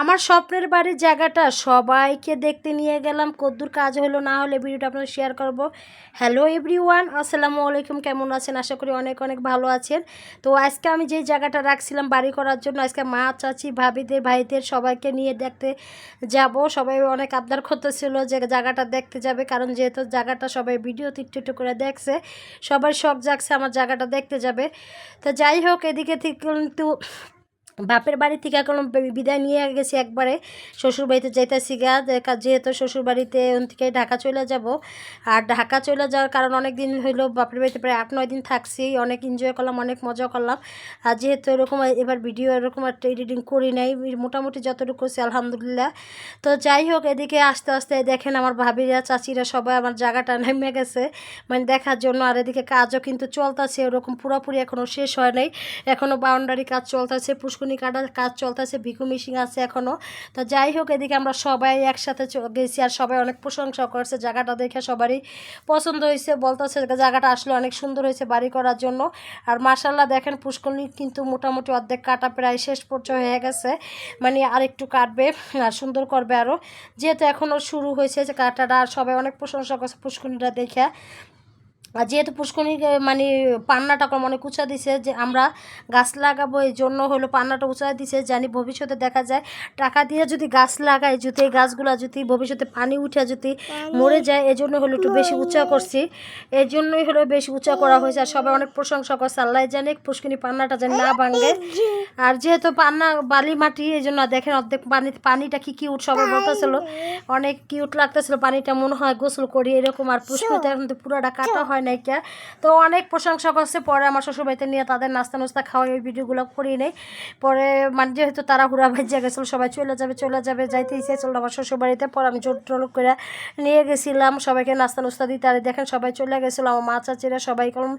আমার স্বপ্নের বাড়ির জায়গাটা সবাইকে দেখতে নিয়ে গেলাম। কদ্দুর কাজ হলো না হলে ভিডিওটা আপনাদের শেয়ার করব। হ্যালো এভরিওয়ান, আসসালামু আলাইকুম। কেমন আছেন? আশা করি অনেক অনেক ভালো আছেন। তো আজকে আমি যেই জায়গাটা রাখছিলাম বাড়ি করার জন্য, আজকে মা, চাচি, ভাবিদের, ভাইদের সবাইকে নিয়ে দেখতে যাব। সবাই অনেক আবদার করতেছিল যে জায়গাটা দেখতে যাবে, কারণ যেহেতু জায়গাটা সবাই ভিডিওতে একটু একটু করে দেখছে, সবাই শখ জাগছে আমার জায়গাটা দেখতে যাবে। তো যাই হোক, এদিকে থেকে কিন্তু বাপের বাড়ি থেকে এখন বিদায় নিয়ে গেছি একবারে, শ্বশুরবাড়িতে যাইতেছি গা, যেহেতু শ্বশুরবাড়িতে ওন থেকে ঢাকা চলে যাব। আর ঢাকা চলে যাওয়ার কারণ অনেক দিন হইলো বাপের বাড়িতে প্রায় 8-9 দিন থাকছি, অনেক এনজয় করলাম, অনেক মজা করলাম। আর যেহেতু এরকম এবার ভিডিও এরকম একটা এডিটিং করি নাই, মোটামুটি যতটুকু করছি আলহামদুলিল্লাহ। তো যাই হোক, এদিকে আস্তে আস্তে দেখেন আমার ভাবিরা, চাচিরা সবাই আমার জায়গাটা নেমে গেছে মানে দেখার জন্য। আর এদিকে কাজও কিন্তু চলতেছে, ওরকম পুরোপুরি এখনও শেষ হয় নাই, এখনও বাউন্ডারি কাজ চলতেছে, পুষ্করণী কাটার কাজ চলতেছে, ভিকু মিশিং আছে এখনও। তো যাই হোক, এদিকে আমরা সবাই একসাথে গেছি আর সবাই অনেক প্রশংসা করছে, জায়গাটা দেখে সবারই পছন্দ হয়েছে, বলতেছে জায়গাটা আসলে অনেক সুন্দর হয়েছে বাড়ি করার জন্য। আর মাশাআল্লাহ দেখেন পুষ্করণী কিন্তু মোটামুটি অর্ধেক কাটা প্রায় শেষ পর্যায়ে হয়ে গেছে, মানে আর একটু কাটবে আর সুন্দর করবে আরও, যেহেতু এখনও শুরু হয়েছে যে কাটাটা। আর সবাই অনেক প্রশংসা করছে পুষ্করণীটা দেখে। আর যেহেতু পুষ্করণী মানে পান্নাটা অনেক উঁচা দিছে, যে আমরা গাছ লাগাবো এই জন্য হলো পান্নাটা উঁচা দিছে, জানি ভবিষ্যতে দেখা যায় টাকা দিয়ে যদি গাছ লাগাই, যদি এই গাছগুলো যদি ভবিষ্যতে পানি উঠে যদি মরে যায়, এই জন্য হলো একটু বেশি উঁচা করছি, এই জন্যই হলো বেশি উঁচা করা হয়েছে। আর সবাই অনেক প্রশংসা করছে, আল্লাহ জানে পুষ্করণী পান্নাটা যেন না ভাঙে। আর যেহেতু পান্না বালি মাটি, এই জন্য দেখেন অর্ধেক পানিটা কি কিউট, সবাই বলতেছিল অনেক কিউট লাগতেছিল পানিটা, মনে হয় গোসল করি এরকম। আর পুষ্করণীতে এখন তো পুরোটা কাটা হয় নাইকা, তো অনেক প্রশংসা করছে। পরে আমার শ্বশুরবাড়িতে নিয়ে তাদের নাস্তা নাস্তা খাওয়াই ওই ভিডিওগুলো করি নেই। পরে মানে যেহেতু তারা হুড়া ভেজে গেছিলো, সবাই চলে যাবে যাইতে ইচ্ছে চললো আমার শ্বশুরবাড়িতে। পরে আমি জোর টোল করে নিয়ে গেছিলাম সবাইকে নাস্তা নাস্তা দিতে। আর দেখেন সবাই চলে গেছিলো, আমার মা চাচিরা সবাই কলম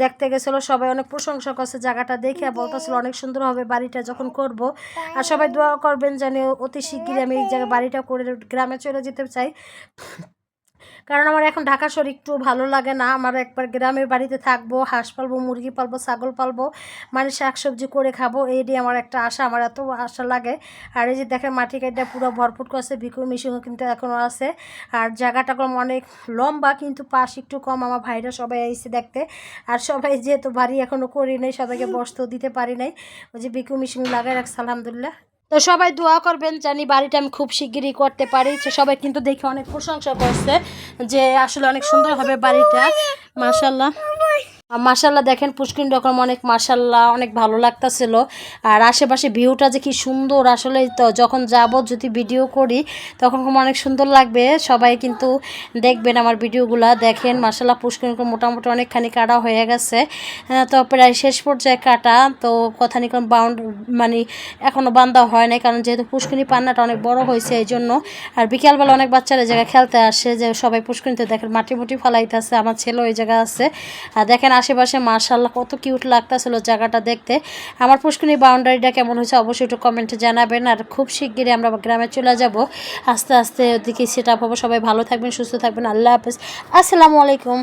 দেখতে গেছিলো, সবাই অনেক প্রশংসা করছে জায়গাটা দেখে, বলতেছিল অনেক সুন্দর হবে বাড়িটা যখন করব। আর সবাই দোয়া করবেন যেন অতি শিগগিরই আমি এই জায়গায় বাড়িটা করে গ্রামে চলে যেতে চাই, কারণ আমার এখন ঢাকা শহর একটু ভালো লাগে না। আমার একবার গ্রামের বাড়িতে থাকবো, হাঁস পালবো, মুরগি পালবো, ছাগল পালবো, মানে শাকসবজি করে খাবো, এইটাই আমার একটা আশা, আমার এত আশা লাগে। আর এই যে দেখেন মাটি কাটা পুরো ভরপুর করছে, ভিকু মিশিংও কিন্তু এখনও আছে। আর জায়গাটা কম অনেক লম্বা, কিন্তু পাশ একটু কম। আমার ভাইরা সবাই এসে দেখতে, আর সবাই যেহেতু বাড়ি এখনও করি নাই, সবাইকে বসতেও দিতে পারি নাই, ওই যে ভিকু মিশিং লাগাই রাখছে আলহামদুলিল্লাহ। তো সবাই দোয়া করবেন জানি বাড়িটা আমি খুব শিগগিরই করতে পারি। সবাই কিন্তু দেখে অনেক প্রশংসা করছে যে আসলে অনেক সুন্দর হবে বাড়িটা, মাশাআল্লাহ মাশাআল্লাহ। দেখেন পুষ্করণী রকম অনেক মাশাআল্লাহ অনেক ভালো লাগতেছিল। আর আশেপাশে ভিউটা যে কি সুন্দর, আসলে তো যখন যাব যদি ভিডিও করি তখন অনেক সুন্দর লাগবে। সবাই কিন্তু দেখবেন আমার ভিডিওগুলো, দেখেন মাশাআল্লাহ পুষ্করণী মোটামুটি অনেকখানি কাটা হয়ে গেছে, তো প্রায় শেষ পর্যায়ে কাটা। তো কথানি কোন বাউন্ড মানে এখনও বান্ধা হয় নাই, কারণ যেহেতু পুষ্করণী পান্নাটা অনেক বড় হয়েছে এই জন্য। আর বিকালবেলা অনেক বাচ্চারা জায়গায় খেলতে আসে, যে সবাই পুষ্করণীতে দেখেন মাটি মুটি ফালাইতেছে, আমার ছেলে ওই জায়গা আছে। আর দেখেন আশেপাশে মাশাআল্লাহ কত কিউট লাগতেছিল জায়গাটা দেখতে। আমার পুষ্করণী বাউন্ডারিটা কেমন হয়েছে অবশ্যই একটু কমেন্টে জানাবেন। আর খুব শিগগিরই আমরা গ্রামে চলে যাব, আস্তে আস্তে ওদিকে সেট আপ হবো। সবাই ভালো থাকবেন, সুস্থ থাকবেন, আল্লাহ হাফেজ, আসসালামু আলাইকুম।